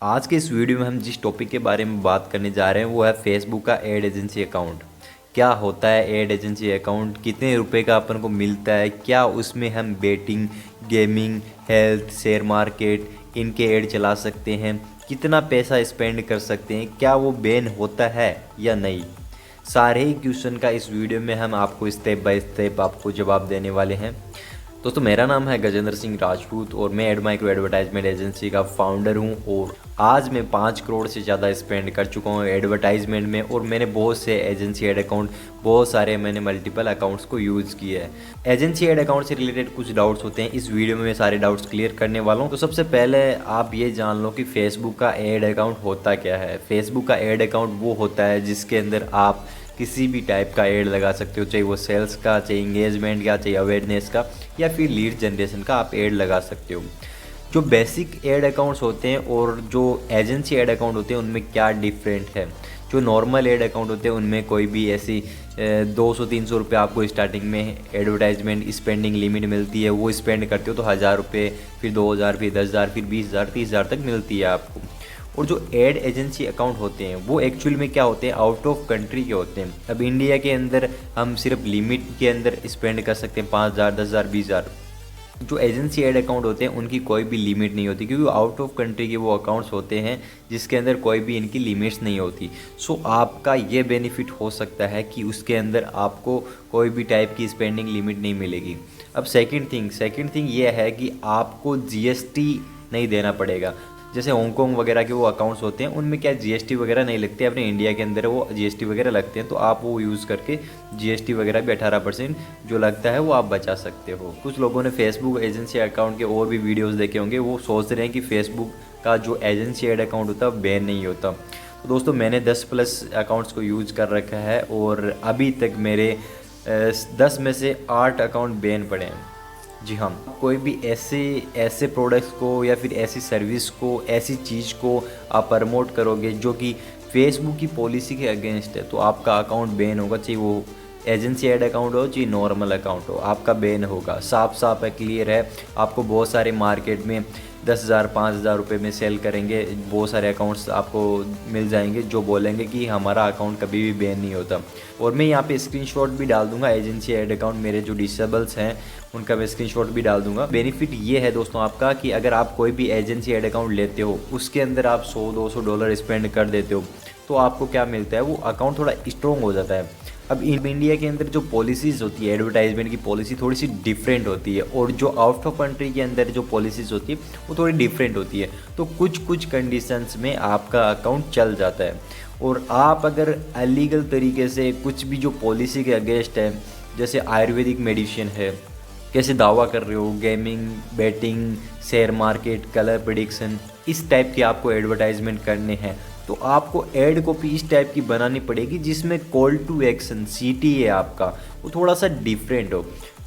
आज के इस वीडियो में हम जिस टॉपिक के बारे में बात करने जा रहे हैं वो है फेसबुक का एड एजेंसी अकाउंट। क्या होता है एड एजेंसी अकाउंट, कितने रुपए का अपन को मिलता है, क्या उसमें हम betting, gaming, health, share market इनके एड चला सकते हैं, कितना पैसा स्पेंड कर सकते हैं, क्या वो बैन होता है या नहीं। सारे ही क्वेश्चन का इस वीडियो में हम आपको स्टेप बाय स्टेप आपको जवाब देने वाले हैं। दोस्तों मेरा नाम है गजेंद्र सिंह राजपूत और मैं एड माइक्रो एडवर्टाइजमेंट एजेंसी का फाउंडर हूं और आज मैं 5 करोड़ से ज़्यादा स्पेंड कर चुका हूं एडवर्टाइजमेंट में और मैंने बहुत से एजेंसी एड अकाउंट, बहुत सारे मैंने मल्टीपल अकाउंट्स को यूज़ किया है। एजेंसी एड अकाउंट से रिलेटेड कुछ डाउट्स होते हैं, इस वीडियो में मैं सारे डाउट्स क्लियर करने वाला हूँ। तो सबसे पहले आप ये जान लो कि फेसबुक का एड अकाउंट होता क्या है। फेसबुक का एड अकाउंट वो होता है जिसके अंदर आप किसी भी टाइप का एड लगा सकते हो, चाहे वो सेल्स का, चाहे इंगेजमेंट का, चाहे अवेयरनेस का या फिर लीड जनरेशन का आप एड लगा सकते हो। जो बेसिक एड अकाउंट्स होते हैं और जो एजेंसी एड अकाउंट होते हैं उनमें क्या डिफरेंट है। जो नॉर्मल एड अकाउंट होते हैं उनमें कोई भी ऐसी 200-300 रुपये आपको स्टार्टिंग में एडवर्टाइजमेंट स्पेंडिंग लिमिट मिलती है, वो स्पेंड करते हो तो 1000 रुपये, फिर 2000, फिर 10,000, फिर 20,000, 30,000 तक मिलती है आपको। और जो एड एजेंसी अकाउंट होते हैं वो एक्चुअल में क्या होते हैं, आउट ऑफ कंट्री के होते हैं। अब इंडिया के अंदर हम सिर्फ लिमिट के अंदर स्पेंड कर सकते हैं 5,000, 10,000, 20,000। जो एजेंसी एड अकाउंट होते हैं उनकी कोई भी लिमिट नहीं होती क्योंकि आउट ऑफ कंट्री के वो अकाउंट्स होते हैं जिसके अंदर कोई भी इनकी लिमिट्स नहीं होती। सो आपका ये बेनिफिट हो सकता है कि उसके अंदर आपको कोई भी टाइप की स्पेंडिंग लिमिट नहीं मिलेगी। अब सेकंड थिंग ये है कि आपको जीएसटी नहीं देना पड़ेगा। जैसे हांगकॉन्ग वगैरह के वो अकाउंट्स होते हैं उनमें क्या जीएसटी वगैरह नहीं लगते, अपने इंडिया के अंदर वो जीएसटी वगैरह लगते हैं, तो आप वो यूज़ करके जीएसटी वगैरह भी 18% जो लगता है वो आप बचा सकते हो। कुछ लोगों ने फेसबुक एजेंसी अकाउंट के और भी वीडियोज़ देखे होंगे, वो सोच रहे हैं कि फेसबुक का जो एजेंसी एड अकाउंट होता है बैन नहीं होता। तो दोस्तों मैंने 10+ अकाउंट्स को यूज़ कर रखा है और अभी तक मेरे 10 में से 8 अकाउंट बैन पड़े हैं। जी हाँ, कोई भी ऐसे प्रोडक्ट्स को या फिर ऐसी सर्विस को, ऐसी चीज़ को आप प्रमोट करोगे जो कि फेसबुक की पॉलिसी के अगेंस्ट है तो आपका अकाउंट बैन होगा, चाहे वो एजेंसी एड अकाउंट हो चाहे नॉर्मल अकाउंट हो, आपका बैन होगा। साफ साफ है, क्लियर है। आपको बहुत सारे मार्केट में 10,000, 5,000 रुपये में सेल करेंगे, बहुत सारे अकाउंट्स आपको मिल जाएंगे जो बोलेंगे कि हमारा अकाउंट कभी भी बैन नहीं होता। और मैं यहाँ पे स्क्रीनशॉट भी डाल दूंगा, एजेंसी एड अकाउंट मेरे जो डिसेबल्स हैं उनका मैं स्क्रीनशॉट भी डाल दूंगा। बेनिफिट ये है दोस्तों आपका कि अगर आप कोई भी एजेंसी एड अकाउंट लेते हो उसके अंदर आप $100-200 स्पेंड कर देते हो तो आपको क्या मिलता है, वो अकाउंट थोड़ा स्ट्रॉन्ग हो जाता है। अब इंडिया के अंदर जो पॉलिसीज़ होती है, एडवर्टाइजमेंट की पॉलिसी थोड़ी सी डिफरेंट होती है और जो आउट ऑफ कंट्री के अंदर जो पॉलिसीज़ होती है वो थोड़ी डिफरेंट होती है। तो कुछ कंडीशंस में आपका अकाउंट चल जाता है। और आप अगर अलीगल तरीके से कुछ भी जो पॉलिसी के अगेंस्ट है, जैसे आयुर्वेदिक मेडिसिन है, कैसे दावा कर रहे हो, gaming, betting, share market, colour prediction, इस टाइप की आपको एडवर्टाइजमेंट करने हैं तो आपको एड कॉपी इस टाइप की बनानी पड़ेगी जिसमें कॉल टू एक्शन सीटी है आपका वो थोड़ा सा डिफरेंट हो,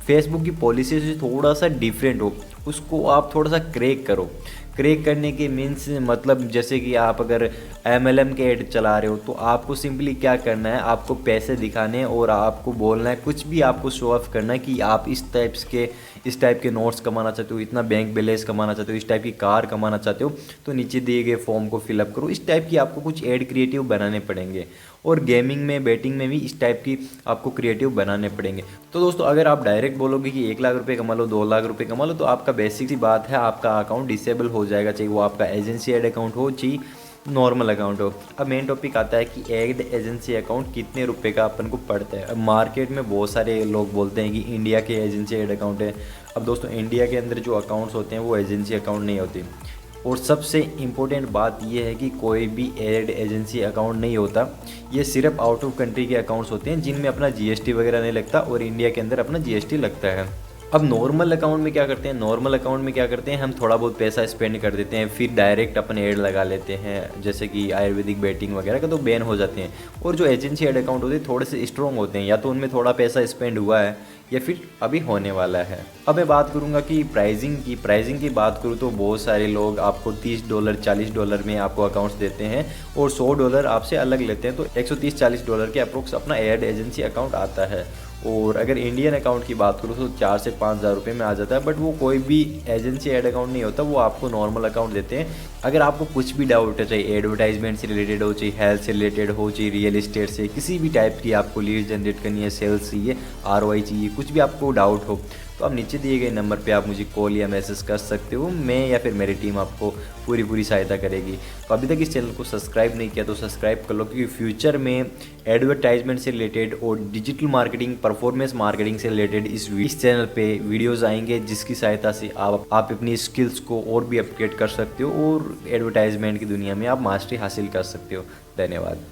फेसबुक की पॉलिसी से थोड़ा सा डिफरेंट हो, उसको आप थोड़ा सा क्रैक करो। क्रैक करने के मीन्स मतलब जैसे कि आप अगर MLM के ऐड चला रहे हो तो आपको सिंपली क्या करना है, आपको पैसे दिखाने हैं और आपको बोलना है, कुछ भी आपको शो ऑफ करना है कि आप इस टाइप के नोट्स कमाना चाहते हो, इतना बैंक बैलेंस कमाना चाहते हो, इस टाइप की कार कमाना चाहते हो तो नीचे दिए गए फॉर्म को फिलअप करो। इस टाइप की आपको कुछ ऐड क्रिएटिव बनाने पड़ेंगे और गेमिंग में, बेटिंग में भी इस टाइप की आपको क्रिएटिव बनाने पड़ेंगे। तो दोस्तों अगर आप डायरेक्ट बोलोगे कि 1 लाख रुपये कमा लो, 2 लाख रुपये कमा लो तो आपका बेसिक सी बात है, आपका अकाउंट डिसेबल हो जाएगा, चाहे वो आपका एजेंसी एड अकाउंट हो चाहे नॉर्मल अकाउंट हो। अब मेन टॉपिक आता है कि एड एजेंसी अकाउंट कितने रुपए का अपन को पड़ता है। अब मार्केट में बहुत सारे लोग बोलते हैं कि इंडिया के एजेंसी एड अकाउंट है। अब दोस्तों इंडिया के अंदर जो अकाउंट्स होते हैं वो एजेंसी अकाउंट नहीं होते और सबसे इम्पोर्टेंट बात यह है कि कोई भी एड एजेंसी अकाउंट नहीं होता, ये सिर्फ आउट ऑफ कंट्री के अकाउंट्स होते हैं जिनमें अपना जीएसटी वगैरह नहीं लगता और इंडिया के अंदर अपना जीएसटी लगता है। अब नॉर्मल अकाउंट में क्या करते हैं, नॉर्मल अकाउंट में क्या करते हैं, हम थोड़ा बहुत पैसा स्पेंड कर देते हैं फिर डायरेक्ट अपन ऐड लगा लेते हैं, जैसे कि आयुर्वेदिक, बेटिंग वगैरह का तो बैन हो जाते हैं। और जो एजेंसी ऐड अकाउंट होते हैं थोड़े से स्ट्रॉन्ग होते हैं, या तो उनमें थोड़ा पैसा स्पेंड हुआ है या फिर अभी होने वाला है। अब मैं बात करूंगा कि प्राइसिंग की बात करूँ तो बहुत सारे लोग आपको $30, $40 में आपको अकाउंट्स देते हैं और $100 आपसे अलग लेते हैं, तो $130-40 के अप्रोक्स अपना एड एजेंसी अकाउंट आता है। और अगर इंडियन अकाउंट की बात करूँ तो 4 से 5 हज़ार रुपये में आ जाता है, बट वो कोई भी एजेंसी ऐड अकाउंट नहीं होता, वो आपको नॉर्मल अकाउंट देते हैं अगर आपको कुछ भी डाउट है, चाहे एडवर्टाइजमेंट से रिलेटेड हो, चाहे हेल्थ से रिलेटेड हो, चाहे रियल एस्टेट से, किसी भी टाइप की आपको लीड जनरेट करनी है, सेल्स चाहिए, आरओआई चाहिए, कुछ भी आपको डाउट हो, तो आप नीचे दिए गए नंबर पे आप मुझे कॉल या मैसेज कर सकते हो। मैं या फिर मेरी टीम आपको पूरी सहायता करेगी। तो अभी तक इस चैनल को सब्सक्राइब नहीं किया तो सब्सक्राइब कर लो, क्योंकि फ्यूचर में एडवर्टाइजमेंट से रिलेटेड और डिजिटल मार्केटिंग, परफॉर्मेंस मार्केटिंग से रिलेटेड इस चैनल पे वीडियोज़ आएंगे, जिसकी सहायता से आप अपनी स्किल्स को और भी अपग्रेड कर सकते हो और एडवर्टाइजमेंट की दुनिया में आप मास्टरी हासिल कर सकते हो। धन्यवाद।